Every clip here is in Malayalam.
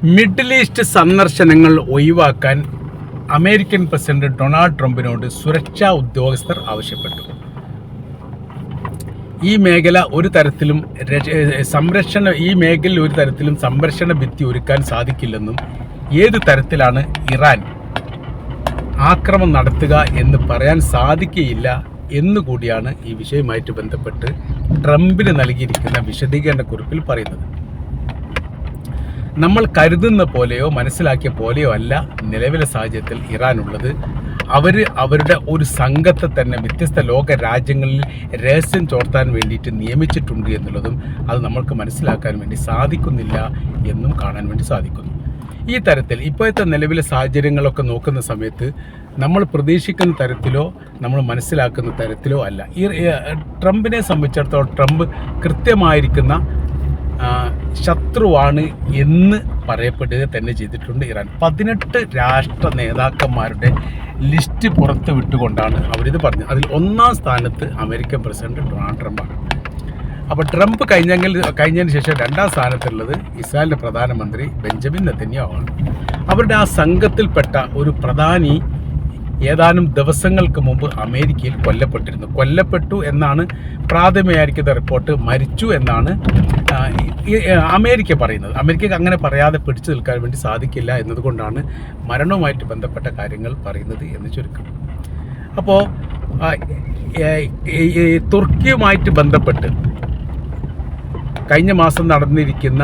മിഡിൽ ഈസ്റ്റ് സന്ദർശനങ്ങൾ ഒഴിവാക്കാൻ അമേരിക്കൻ പ്രസിഡന്റ് ഡൊണാൾഡ് ട്രംപിനോട് സുരക്ഷാ ഉദ്യോഗസ്ഥർ ആവശ്യപ്പെട്ടു. ഈ മേഖലയിൽ ഒരു തരത്തിലും സംരക്ഷണ ഭിത്തി ഒരുക്കാൻ സാധിക്കില്ലെന്നും ഏത് തരത്തിലാണ് ഇറാൻ ആക്രമണം നടത്തുക എന്ന് പറയാൻ സാധിക്കുകയില്ല എന്നുകൂടിയാണ് ഈ വിഷയവുമായിട്ട് ബന്ധപ്പെട്ട് ട്രംപിന് നൽകിയിരിക്കുന്ന വിശദീകരണ കുറിപ്പിൽ പറയുന്നത്. നമ്മൾ കരുതുന്ന പോലെയോ മനസ്സിലാക്കിയ പോലെയോ അല്ല നിലവിലെ സാഹചര്യത്തിൽ ഇറാനുള്ളത്. അവരുടെ ഒരു സംഘത്തെ തന്നെ വ്യത്യസ്ത ലോക രാജ്യങ്ങളിൽ രഹസ്യം ചോർത്താൻ വേണ്ടിയിട്ട് നിയമിച്ചിട്ടുണ്ട് എന്നുള്ളതും അത് നമ്മൾക്ക് മനസ്സിലാക്കാൻ വേണ്ടി സാധിക്കുന്നില്ല എന്നും കാണാൻ വേണ്ടി സാധിക്കുന്നു. ഈ തരത്തിൽ ഇപ്പോഴത്തെ നിലവിലെ സാഹചര്യങ്ങളൊക്കെ നോക്കുന്ന സമയത്ത് നമ്മൾ പ്രതീക്ഷിക്കുന്ന തരത്തിലോ നമ്മൾ മനസ്സിലാക്കുന്ന തരത്തിലോ അല്ല. ഈ ട്രംപിനെ സംബന്ധിച്ചിടത്തോളം ട്രംപ് കൃത്യമായിരിക്കുന്ന ശത്രുവാണ് എന്ന് പറയപ്പെടുക തന്നെ ചെയ്തിട്ടുണ്ട് ഇറാൻ. 18 രാഷ്ട്ര നേതാക്കന്മാരുടെ ലിസ്റ്റ് പുറത്ത് വിട്ടുകൊണ്ടാണ് അവരിത് പറഞ്ഞത്. അതിൽ ഒന്നാം സ്ഥാനത്ത് അമേരിക്കൻ പ്രസിഡന്റ് ഡൊണാൾഡ് ട്രംപാണ്. അപ്പോൾ ട്രംപ് കഴിഞ്ഞതിന് ശേഷം രണ്ടാം സ്ഥാനത്തുള്ളത് ഇസ്രായേലിൻ്റെ പ്രധാനമന്ത്രി ബെഞ്ചമിൻ നെതന്യാഹു ആണ്. അവരുടെ ആ സംഘത്തിൽപ്പെട്ട ഒരു പ്രധാനി ഏതാനും ദിവസങ്ങൾക്ക് മുമ്പ് അമേരിക്കയിൽ കൊല്ലപ്പെട്ടു എന്നാണ് പ്രാഥമികമായിരിക്കുന്ന റിപ്പോർട്ട്. മരിച്ചു എന്നാണ് അമേരിക്ക പറയുന്നത്. അമേരിക്കക്ക് അങ്ങനെ പറയാതെ പിടിച്ചു നിൽക്കാൻ വേണ്ടി സാധിക്കില്ല എന്നതുകൊണ്ടാണ് മരണവുമായിട്ട് ബന്ധപ്പെട്ട കാര്യങ്ങൾ പറയുന്നത് എന്ന് ചുരുക്കം. അപ്പോൾ തുർക്കിയുമായിട്ട് ബന്ധപ്പെട്ട് കഴിഞ്ഞ മാസം നടന്നിരിക്കുന്ന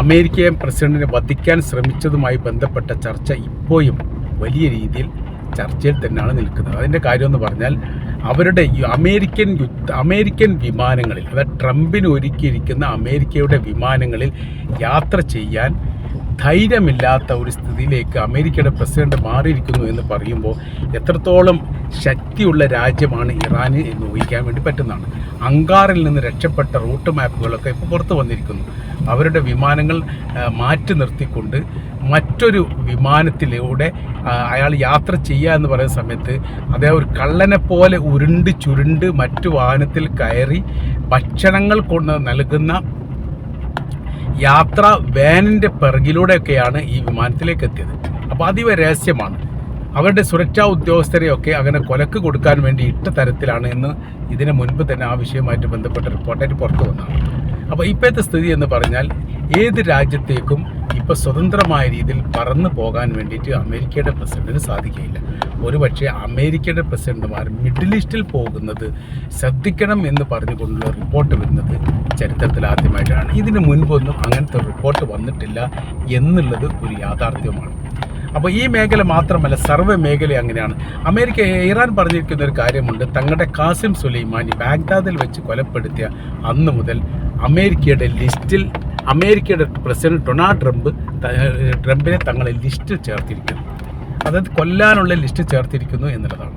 അമേരിക്കൻ പ്രസിഡന്റിനെ വധിക്കാൻ ശ്രമിച്ചതുമായി ബന്ധപ്പെട്ട ചർച്ച ഇപ്പോഴും വലിയ രീതിയിൽ ചർച്ചയിൽ തന്നെയാണ് നിൽക്കുന്നത്. അതിൻ്റെ കാര്യമെന്ന് പറഞ്ഞാൽ അവരുടെ അമേരിക്കൻ വിമാനങ്ങളിൽ, അതായത് ട്രംപിന് ഒരുക്കിയിരിക്കുന്ന അമേരിക്കയുടെ വിമാനങ്ങളിൽ യാത്ര ചെയ്യാൻ ധൈര്യമില്ലാത്ത ഒരു സ്ഥിതിയിലേക്ക് അമേരിക്കയുടെ പ്രസിഡന്റ് മാറിയിരിക്കുന്നു എന്ന് പറയുമ്പോൾ എത്രത്തോളം ശക്തിയുള്ള രാജ്യമാണ് ഇറാന് എന്ന് ഊഹിക്കാൻ വേണ്ടി പറ്റുന്നതാണ്. അങ്കാറിൽ നിന്ന് രക്ഷപ്പെട്ട റൂട്ട് മാപ്പുകളൊക്കെ ഇപ്പോൾ പുറത്തു വന്നിരിക്കുന്നു. അവരുടെ വിമാനങ്ങൾ മാറ്റി നിർത്തിക്കൊണ്ട് മറ്റൊരു വിമാനത്തിലൂടെ അയാൾ യാത്ര ചെയ്യുക എന്ന് പറയുന്ന സമയത്ത് അദ്ദേഹം ഒരു കള്ളനെ പോലെ ചുരുണ്ട് മറ്റു വാഹനത്തിൽ കയറി ഭക്ഷണങ്ങൾ കൊണ്ട് നൽകുന്ന യാത്ര വാനിൻ്റെ പിറകിലൂടെയൊക്കെയാണ് ഈ വിമാനത്തിലേക്ക് എത്തിയത്. അപ്പോൾ അതീവ രഹസ്യമാണ്. അവരുടെ സുരക്ഷാ ഉദ്യോഗസ്ഥരെയൊക്കെ അങ്ങനെ കൊലക്ക് കൊടുക്കാൻ വേണ്ടി ഇട്ട തരത്തിലാണ് എന്ന് ഇതിന് മുൻപ് തന്നെ ആ വിഷയവുമായിട്ട് ബന്ധപ്പെട്ട റിപ്പോർട്ടായിട്ട് പുറത്തു വന്നതാണ്. അപ്പോൾ ഇപ്പോഴത്തെ സ്ഥിതി എന്ന് പറഞ്ഞാൽ ഏത് രാജ്യത്തേക്കും ഇപ്പോൾ സ്വതന്ത്രമായ രീതിയിൽ പറന്നു പോകാൻ വേണ്ടിയിട്ട് അമേരിക്കയുടെ പ്രസിഡന്റിന് സാധിക്കുകയില്ല. ഒരുപക്ഷെ അമേരിക്കയുടെ പ്രസിഡന്റുമാർ മിഡിൽ ഈസ്റ്റിൽ പോകുന്നത് ശ്രദ്ധിക്കണം എന്ന് പറഞ്ഞുകൊണ്ടുള്ള റിപ്പോർട്ട് വരുന്നത് ചരിത്രത്തിൽ ആദ്യമായിട്ടാണ്. ഇതിന് മുൻപൊന്നും അങ്ങനത്തെ റിപ്പോർട്ട് വന്നിട്ടില്ല എന്നുള്ളത് ഒരു യാഥാർത്ഥ്യമാണ്. അപ്പോൾ ഈ മേഖല മാത്രമല്ല, സർവ്വ മേഖല അങ്ങനെയാണ്. ഇറാൻ പറഞ്ഞിരിക്കുന്ന ഒരു കാര്യമുണ്ട്. തങ്ങളുടെ ഖാസിം സുലൈമാനി ബാഗ്ദാദിൽ വെച്ച് കൊലപ്പെടുത്തിയ അന്ന് മുതൽ അമേരിക്കയുടെ പ്രസിഡന്റ് ഡൊണാൾഡ് ട്രംപിനെ തങ്ങളെ ലിസ്റ്റിൽ ചേർത്തിരിക്കുന്നു. അതായത് കൊല്ലാനുള്ള ലിസ്റ്റ് ചേർത്തിരിക്കുന്നു എന്നുള്ളതാണ്.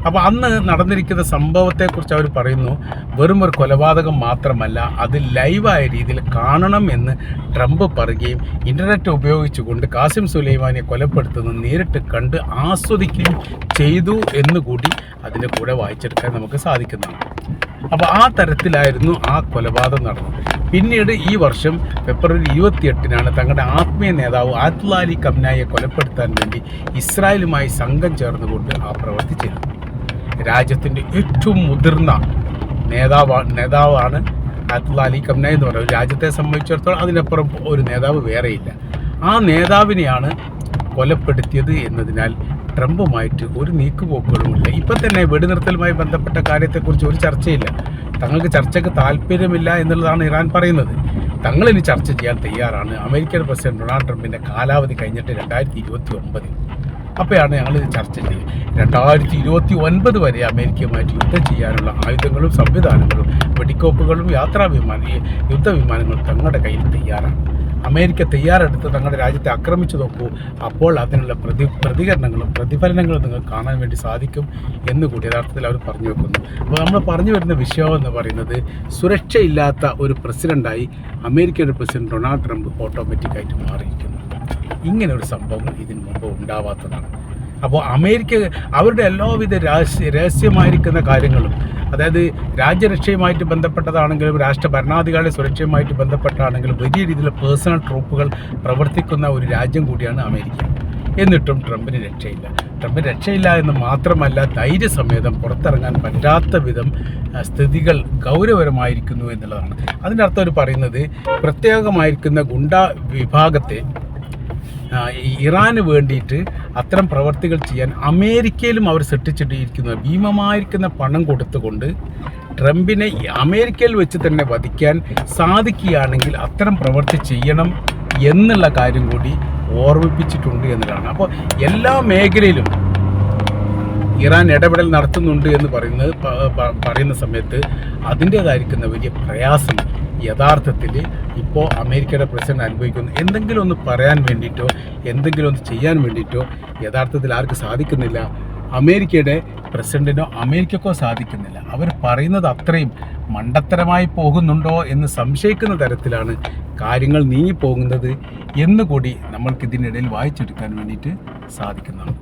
അപ്പോൾ അന്ന് നടന്നിരിക്കുന്ന സംഭവത്തെക്കുറിച്ച് അവർ പറയുന്നു, വെറും ഒരു കൊലപാതകം മാത്രമല്ല, അത് ലൈവായ രീതിയിൽ കാണണം എന്ന് ട്രംപ് പറയുകയും ഇൻ്റർനെറ്റ് ഉപയോഗിച്ചുകൊണ്ട് ഖാസിം സുലൈമാനിയെ കൊലപ്പെടുത്തുന്നത് നേരിട്ട് കണ്ട് ആസ്വദിക്കുകയും ചെയ്തു എന്നുകൂടി അതിൻ്റെ കൂടെ വായിച്ചെടുക്കാൻ നമുക്ക് സാധിക്കുന്നതാണ്. അപ്പോൾ ആ തരത്തിലായിരുന്നു ആ കൊലപാതകം നടന്നത്. പിന്നീട് ഈ വർഷം ഫെബ്രുവരി 28-നാണ് തങ്ങളുടെ ആത്മീയ നേതാവ് ആയത്തുള്ള അലി ഖംനായിയെ കൊലപ്പെടുത്താൻ വേണ്ടി ഇസ്രായേലുമായി സംഘം ചേർന്നുകൊണ്ട് ആ പ്രവൃത്തി ചെയ്തത്. രാജ്യത്തിൻ്റെ ഏറ്റവും മുതിർന്ന നേതാവാണ് ആയത്തുള്ള അലി ഖംനായി എന്ന് പറയുന്നത്. രാജ്യത്തെ സംബന്ധിച്ചിടത്തോളം അതിനപ്പുറം ഒരു നേതാവ് വേറെയില്ല. ആ നേതാവിനെയാണ് കൊലപ്പെടുത്തിയത് എന്നതിനാൽ ട്രംപുമായിട്ട് ഒരു നീക്കുപോക്കുകളുമില്ല. ഇപ്പം തന്നെ വെടിനിർത്തലുമായി ബന്ധപ്പെട്ട കാര്യത്തെക്കുറിച്ച് ഒരു ചർച്ചയില്ല. തങ്ങൾക്ക് ചർച്ചയ്ക്ക് താല്പര്യമില്ല എന്നുള്ളതാണ് ഇറാൻ പറയുന്നത്. തങ്ങളിനി ചർച്ച ചെയ്യാൻ തയ്യാറാണ്. അമേരിക്കൻ പ്രസിഡന്റ് ഡൊണാൾഡ് ട്രംപിൻ്റെ കാലാവധി കഴിഞ്ഞിട്ട് 2029 അപ്പോഴാണ് ഞങ്ങൾ ചർച്ച ചെയ്യുക. 2029 വരെ അമേരിക്കയുമായിട്ട് യുദ്ധം ചെയ്യാനുള്ള ആയുധങ്ങളും സംവിധാനങ്ങളും വെടിക്കോപ്പുകളും യുദ്ധവിമാനങ്ങളും തങ്ങളുടെ കയ്യിൽ തയ്യാറാണ്. അമേരിക്ക തയ്യാറെടുത്ത് തങ്ങളുടെ രാജ്യത്തെ ആക്രമിച്ചു നോക്കൂ. അപ്പോൾ അതിനുള്ള പ്രതികരണങ്ങളും പ്രതിഫലനങ്ങളും നിങ്ങൾക്ക് കാണാൻ വേണ്ടി സാധിക്കും എന്നുകൂടി യഥാർത്ഥത്തിൽ അവർ പറഞ്ഞു വെക്കുന്നു. അപ്പോൾ നമ്മൾ പറഞ്ഞു വരുന്ന വിഷയം എന്ന് പറയുന്നത്, സുരക്ഷയില്ലാത്ത ഒരു പ്രസിഡൻ്റായി അമേരിക്കയുടെ പ്രസിഡന്റ് ഡൊണാൾഡ് ട്രംപ് ഓട്ടോമാറ്റിക്കായിട്ട് മാറിയിരിക്കുന്നു. ഇങ്ങനെ ഒരു സംഭവം ഇതിനു മുമ്പ് ഉണ്ടാവാത്തതാണ്. അപ്പോൾ അമേരിക്ക അവരുടെ എല്ലാവിധ രഹസ്യമായിരിക്കുന്ന കാര്യങ്ങളും, അതായത് രാജ്യരക്ഷയുമായിട്ട് ബന്ധപ്പെട്ടതാണെങ്കിലും ഭരണാധികാരി സുരക്ഷയുമായിട്ട് ബന്ധപ്പെട്ടാണെങ്കിലും വലിയ രീതിയിലുള്ള പേഴ്സണൽ ട്രൂപ്പുകൾ പ്രവർത്തിക്കുന്ന ഒരു രാജ്യം കൂടിയാണ് അമേരിക്ക. എന്നിട്ടും ട്രംപിന് രക്ഷയില്ല എന്ന് മാത്രമല്ല, ധൈര്യസമേതം പുറത്തിറങ്ങാൻ പറ്റാത്ത വിധം സ്ഥിതികൾ ഗൗരവകരമായിരിക്കുന്നു എന്നുള്ളതാണ്. അതിൻ്റെ അർത്ഥം അവർ പറയുന്നത് പ്രത്യേകമായിരിക്കുന്ന ഗുണ്ടാ വിഭാഗത്തെ ഇറാന് വേണ്ടിയിട്ട് അത്തരം പ്രവർത്തികൾ ചെയ്യാൻ അമേരിക്കയിലും അവർ സൃഷ്ടിച്ചിട്ടിരിക്കുന്നത് ഭീമമായിരിക്കുന്ന പണം കൊടുത്തുകൊണ്ട് ട്രംപിനെ അമേരിക്കയിൽ വെച്ച് തന്നെ വധിക്കാൻ സാധിക്കുകയാണെങ്കിൽ അത്തരം പ്രവൃത്തി ചെയ്യണം എന്നുള്ള കാര്യം കൂടി ഓർമ്മിപ്പിച്ചിട്ടുണ്ട് എന്നതാണ്. അപ്പോൾ എല്ലാ മേഖലയിലും ഇറാൻ ഇടപെടൽ നടത്തുന്നുണ്ട് എന്ന് പറയുന്ന സമയത്ത് അതിൻ്റേതായിരിക്കുന്ന വലിയ പ്രയാസം യഥാർത്ഥത്തിൽ ഇപ്പോൾ അമേരിക്കയുടെ പ്രസിഡന്റ് അനുഭവിക്കുന്നു. എന്തെങ്കിലും ഒന്ന് പറയാൻ വേണ്ടിയിട്ടോ എന്തെങ്കിലും ഒന്ന് ചെയ്യാൻ വേണ്ടിയിട്ടോ യഥാർത്ഥത്തിൽ ആർക്ക് സാധിക്കുന്നില്ല. അമേരിക്കയുടെ പ്രസിഡന്റിനോ അമേരിക്കക്കോ സാധിക്കുന്നില്ല. അവർ പറയുന്നത് അത്രയും മണ്ടത്തരമായി പോകുന്നുണ്ടോ എന്ന് സംശയിക്കുന്ന തരത്തിലാണ് കാര്യങ്ങൾ നീങ്ങിപ്പോകുന്നത് എന്നുകൂടി നമ്മൾക്ക് ഇതിനിടയിൽ വായിച്ചെടുക്കാൻ വേണ്ടിയിട്ട് സാധിക്കുന്നതാണ്.